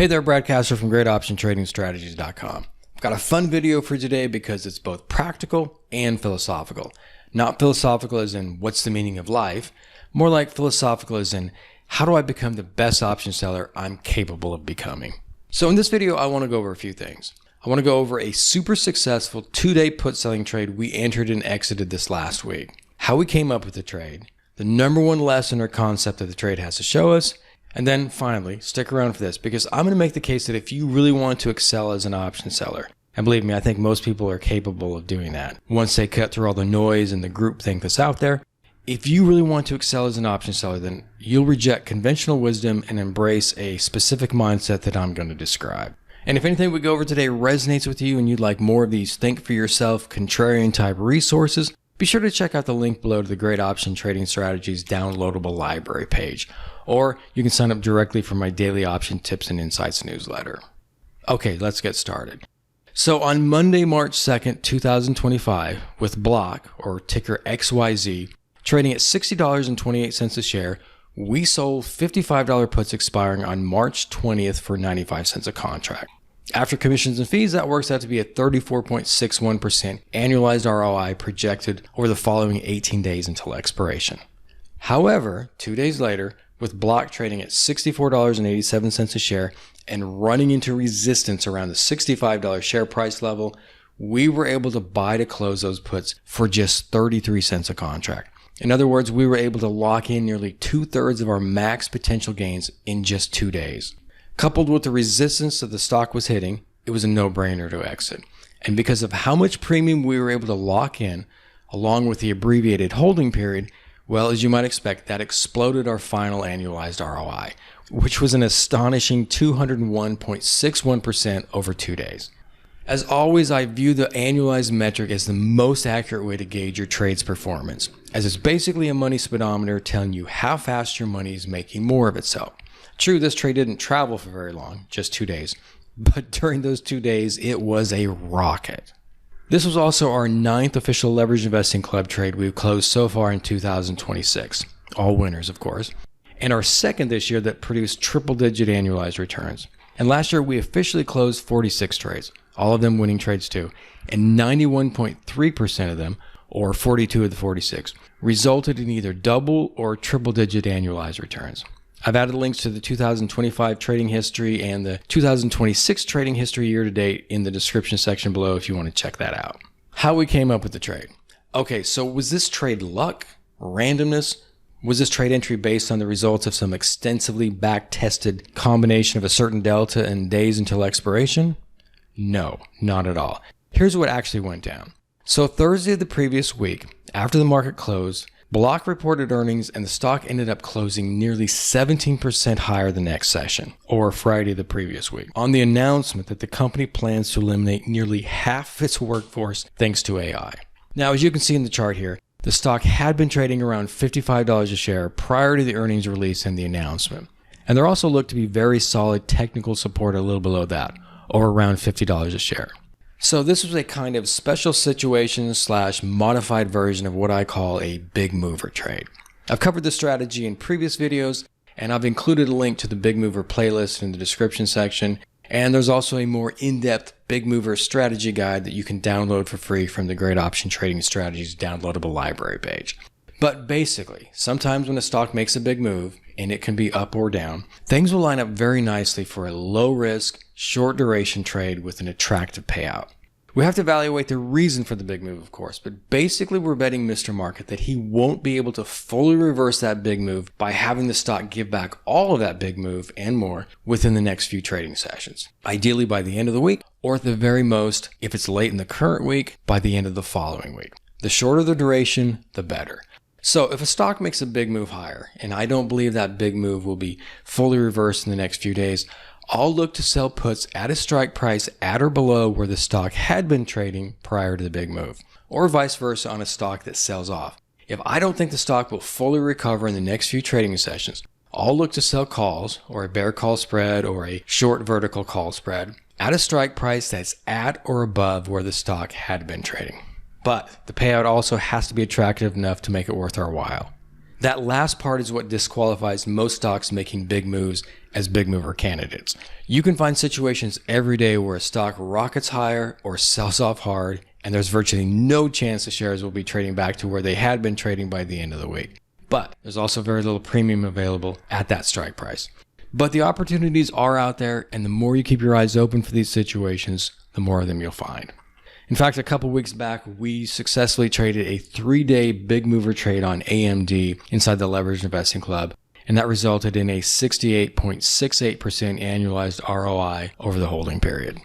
Hey there, Brad Castor from GreatOptionTradingStrategies.com. I've got a fun video for today because it's both practical and philosophical. Not philosophical as in what's the meaning of life, more like philosophical as in how do I become the best option seller I'm capable of becoming. So in this video, I want to go over a few things. I want to go over a super successful 2-day put selling trade we entered and exited this last week, how we came up with the trade, the number one lesson or concept that the trade has to show us, and then finally, stick around for this because I'm going to make the case that if you really want to excel as an option seller, and believe me, I think most people are capable of doing that. Once they cut through all the noise and the groupthink that's out there, if you really want to excel as an option seller, then you'll reject conventional wisdom and embrace a specific mindset that I'm going to describe. And if anything we go over today resonates with you and you'd like more of these think for yourself, contrarian type resources, be sure to check out the link below to the Great Option Trading Strategies downloadable library page, or you can sign up directly for my daily option tips and insights newsletter. Okay, let's get started. So on Monday, March 2nd, 2025, with Block, or ticker XYZ, trading at $60.28 a share, we sold $55 puts expiring on March 20th for 95 cents a contract. After commissions and fees, that works out to be a 34.61% annualized ROI projected over the following 18 days until expiration. However, 2 days later, with Block trading at $64.87 a share and running into resistance around the $65 share price level, we were able to buy to close those puts for just 33 cents a contract. In other words, we were able to lock in nearly 2/3 of our max potential gains in just 2 days. Coupled with the resistance that the stock was hitting, it was a no-brainer to exit. And because of how much premium we were able to lock in, along with the abbreviated holding period, well, as you might expect, that exploded our final annualized ROI, which was an astonishing 201.61% over 2 days. As always, I view the annualized metric as the most accurate way to gauge your trade's performance, as it's basically a money speedometer telling you how fast your money is making more of itself. True, this trade didn't travel for very long, just 2 days, but during those 2 days, it was a rocket. This was also our 9th official leverage investing club trade we've closed so far in 2026, all winners of course, and our second this year that produced triple-digit annualized returns. And last year we officially closed 46 trades, all of them winning trades too, and 91.3% of them, or 42 of the 46, resulted in either double or triple-digit annualized returns. I've added links to the 2025 trading history and the 2026 trading history year to date in the description section below if you want to check that out. How we came up with the trade. Okay, so was this trade luck? Randomness? Was this trade entry based on the results of some extensively back-tested combination of a certain delta and days until expiration? No, not at all. Here's what actually went down. So Thursday of the previous week, after the market closed, Block reported earnings and the stock ended up closing nearly 17% higher the next session, or Friday the previous week, on the announcement that the company plans to eliminate nearly half its workforce thanks to AI. Now, as you can see in the chart here, the stock had been trading around $55 a share prior to the earnings release and the announcement. And there also looked to be very solid technical support a little below that, or around $50 a share. So this was a kind of special situation / modified version of what I call a big mover trade. I've covered this strategy in previous videos, and I've included a link to the big mover playlist in the description section. And there's also a more in-depth big mover strategy guide that you can download for free from the Great Option Trading Strategies downloadable library page. But basically, sometimes when a stock makes a big move, and it can be up or down, things will line up very nicely for a low-risk, short-duration trade with an attractive payout. We have to evaluate the reason for the big move, of course, but basically we're betting Mr. Market that he won't be able to fully reverse that big move by having the stock give back all of that big move and more within the next few trading sessions. Ideally by the end of the week, or at the very most, if it's late in the current week, by the end of the following week. The shorter the duration, the better. So if a stock makes a big move higher, and I don't believe that big move will be fully reversed in the next few days, I'll look to sell puts at a strike price at or below where the stock had been trading prior to the big move, or vice versa on a stock that sells off. If I don't think the stock will fully recover in the next few trading sessions, I'll look to sell calls, or a bear call spread, or a short vertical call spread, at a strike price that's at or above where the stock had been trading. But the payout also has to be attractive enough to make it worth our while. That last part is what disqualifies most stocks making big moves as big mover candidates. You can find situations every day where a stock rockets higher or sells off hard, and there's virtually no chance the shares will be trading back to where they had been trading by the end of the week. But there's also very little premium available at that strike price. But the opportunities are out there, and the more you keep your eyes open for these situations, the more of them you'll find. In fact, a couple weeks back, we successfully traded a 3-day big mover trade on AMD inside the Leveraged Investing Club, and that resulted in a 68.68% annualized ROI over the holding period.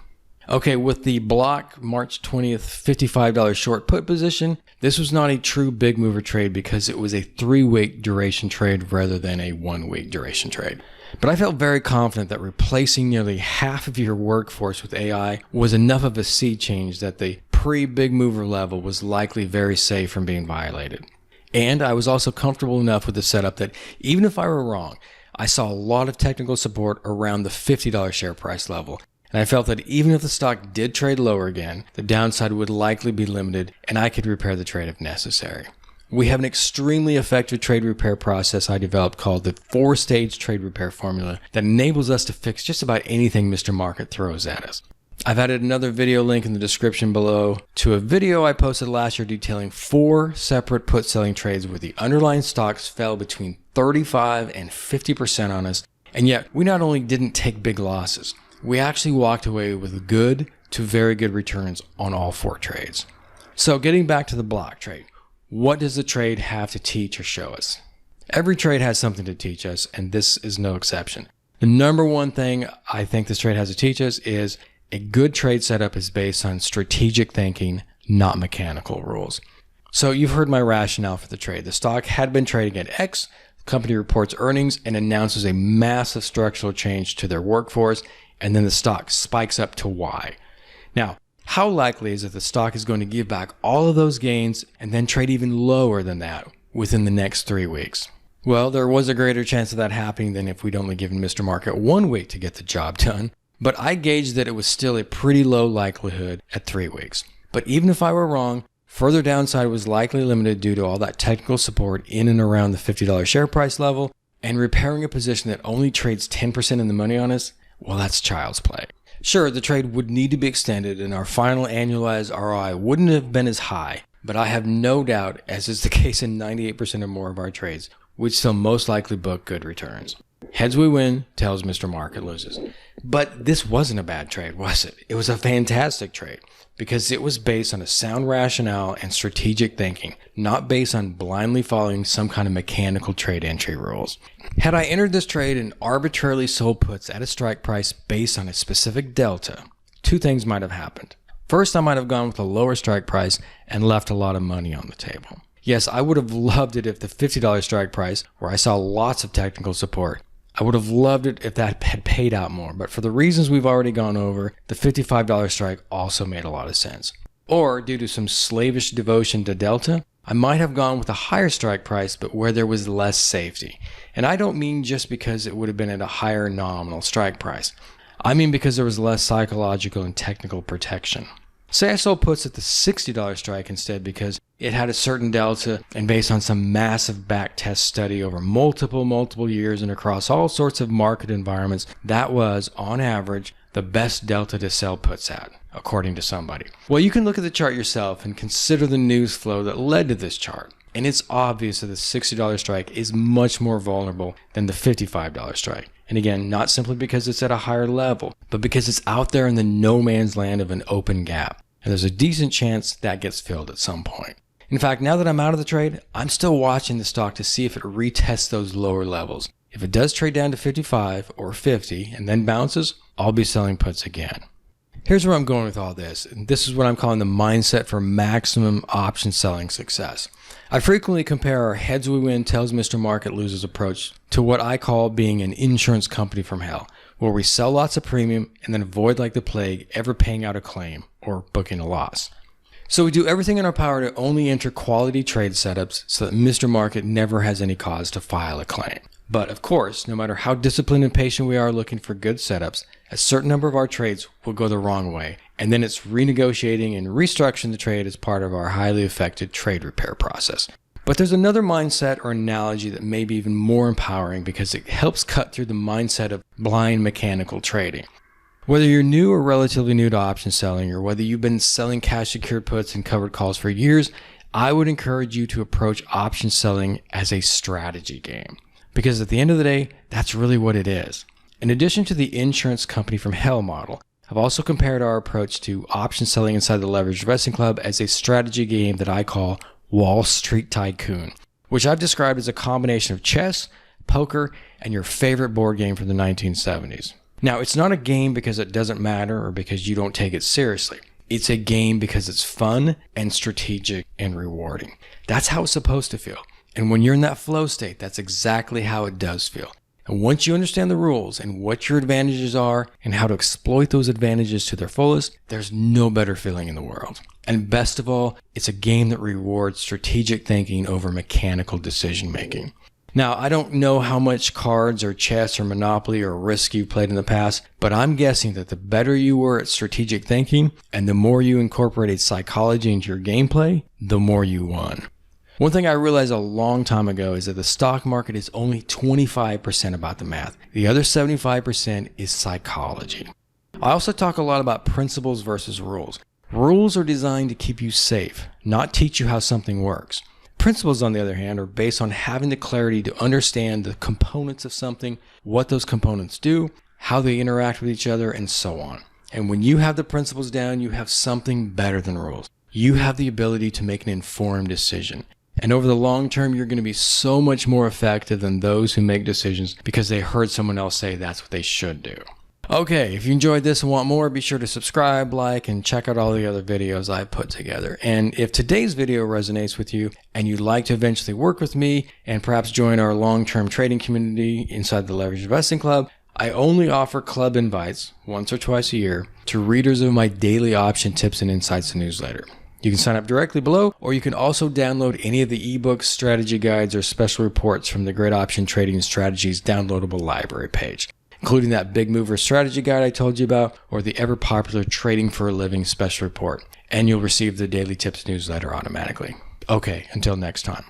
Okay, with the block March 20th $55 short put position, this was not a true big mover trade because it was a 3-week duration trade rather than a 1-week duration trade. But I felt very confident that replacing nearly half of your workforce with AI was enough of a sea change that the pre-big mover level was likely very safe from being violated. And I was also comfortable enough with the setup that even if I were wrong, I saw a lot of technical support around the $50 share price level. And I felt that even if the stock did trade lower again, the downside would likely be limited and I could repair the trade if necessary. We have an extremely effective trade repair process I developed called the 4-stage trade repair formula that enables us to fix just about anything Mr. Market throws at us. I've added another video link in the description below to a video I posted last year detailing 4 separate put selling trades where the underlying stocks fell between 35 and 50% on us, and yet we not only didn't take big losses, we actually walked away with good to very good returns on all 4 trades. So getting back to the block trade, what does the trade have to teach or show us? Every trade has something to teach us, and this is no exception. The number one thing I think this trade has to teach us is a good trade setup is based on strategic thinking, not mechanical rules. So you've heard my rationale for the trade. The stock had been trading at X, the company reports earnings and announces a massive structural change to their workforce, and then the stock spikes up to Y. Now, how likely is it the stock is going to give back all of those gains and then trade even lower than that within the next 3 weeks? Well, there was a greater chance of that happening than if we'd only given Mr. Market 1 week to get the job done, but I gauged that it was still a pretty low likelihood at 3 weeks. But even if I were wrong, further downside was likely limited due to all that technical support in and around the $50 share price level, and repairing a position that only trades 10% in the money on us, well, that's child's play. Sure, the trade would need to be extended and our final annualized ROI wouldn't have been as high, but I have no doubt, as is the case in 98% or more of our trades, we'd still most likely book good returns. Heads we win, tails Mr. Market loses. But this wasn't a bad trade, was it? It was a fantastic trade because it was based on a sound rationale and strategic thinking, not based on blindly following some kind of mechanical trade entry rules. Had I entered this trade and arbitrarily sold puts at a strike price based on a specific delta, 2 things might have happened. First, I might have gone with a lower strike price and left a lot of money on the table. Yes, I would have loved it if the $50 strike price, where I saw lots of technical support, I would have loved it if that had paid out more, but for the reasons we've already gone over, the $55 strike also made a lot of sense. Or, due to some slavish devotion to Delta, I might have gone with a higher strike price, but where there was less safety. And I don't mean just because it would have been at a higher nominal strike price. I mean because there was less psychological and technical protection. Say I sold puts at the $60 strike instead because it had a certain delta and based on some massive backtest study over multiple years and across all sorts of market environments, that was, on average, the best delta to sell puts at, according to somebody. Well, you can look at the chart yourself and consider the news flow that led to this chart. And it's obvious that the $60 strike is much more vulnerable than the $55 strike. And again, not simply because it's at a higher level, but because it's out there in the no man's land of an open gap. And there's a decent chance that gets filled at some point. In fact, now that I'm out of the trade, I'm still watching the stock to see if it retests those lower levels. If it does trade down to 55 or 50 and then bounces, I'll be selling puts again. Here's where I'm going with all this. And this is what I'm calling the mindset for maximum option selling success. I frequently compare our heads we win, tails Mr. Market loses approach to what I call being an insurance company from hell, where we sell lots of premium and then avoid like the plague ever paying out a claim or booking a loss. So we do everything in our power to only enter quality trade setups so that Mr. Market never has any cause to file a claim. But of course, no matter how disciplined and patient we are looking for good setups, a certain number of our trades will go the wrong way, and then it's renegotiating and restructuring the trade as part of our highly effective trade repair process. But there's another mindset or analogy that may be even more empowering because it helps cut through the mindset of blind mechanical trading. Whether you're new or relatively new to option selling, or whether you've been selling cash secured puts and covered calls for years, I would encourage you to approach option selling as a strategy game. Because at the end of the day, that's really what it is. In addition to the insurance company from hell model, I've also compared our approach to option selling inside the Leveraged Investing Club as a strategy game that I call Wall Street Tycoon, which I've described as a combination of chess, poker, and your favorite board game from the 1970s. Now, it's not a game because it doesn't matter or because you don't take it seriously. It's a game because it's fun and strategic and rewarding. That's how it's supposed to feel. And when you're in that flow state, that's exactly how it does feel. And once you understand the rules and what your advantages are and how to exploit those advantages to their fullest, there's no better feeling in the world. And best of all, it's a game that rewards strategic thinking over mechanical decision making. Now, I don't know how much cards or chess or Monopoly or Risk you played in the past, but I'm guessing that the better you were at strategic thinking and the more you incorporated psychology into your gameplay, the more you won. One thing I realized a long time ago is that the stock market is only 25% about the math. The other 75% is psychology. I also talk a lot about principles versus rules. Rules are designed to keep you safe, not teach you how something works. Principles, on the other hand, are based on having the clarity to understand the components of something, what those components do, how they interact with each other, and so on. And when you have the principles down, you have something better than rules. You have the ability to make an informed decision. And over the long term, you're going to be so much more effective than those who make decisions because they heard someone else say that's what they should do. Okay, if you enjoyed this and want more, be sure to subscribe, like, and check out all the other videos I put together. And if today's video resonates with you and you'd like to eventually work with me and perhaps join our long-term trading community inside the Leveraged Investing Club, I only offer club invites once or twice a year to readers of my daily option tips and insights newsletter. You can sign up directly below, or you can also download any of the ebooks, strategy guides, or special reports from the Great Option Trading Strategies downloadable library page, including that Big Mover strategy guide I told you about, or the ever popular Trading for a Living special report. And you'll receive the daily tips newsletter automatically. Okay, until next time.